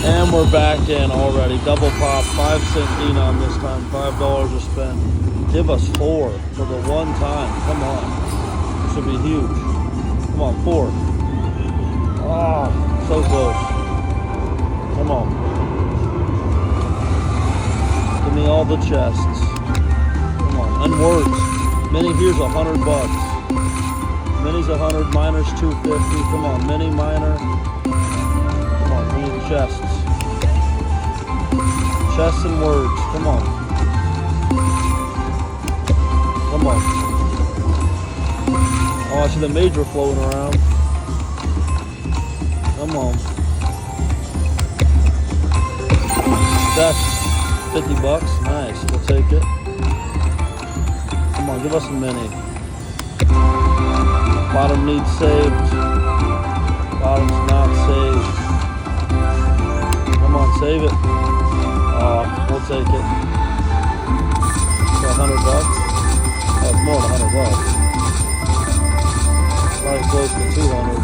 And we're back in already. Double pop, 5-cent denom this time, $5 a spin. Give us 4 for the one time. Come on. This should be huge. Come on, 4. Oh, so close. Come on. Give me all the chests. Come on. And words. Mini, here's $100. Mini's 100, miner's 250. Come on, mini, miner. Come on, we need chests. Chests and words. Come on. Come on. Oh, I see the major floating around. Come on. Chest. $50. Nice. We'll take it. Come on, give us a mini. Bottom needs saved. Bottom's not saved. Come on, save it. Oh, we'll take it. For $100. Oh, it's more than $100. Probably close to 200.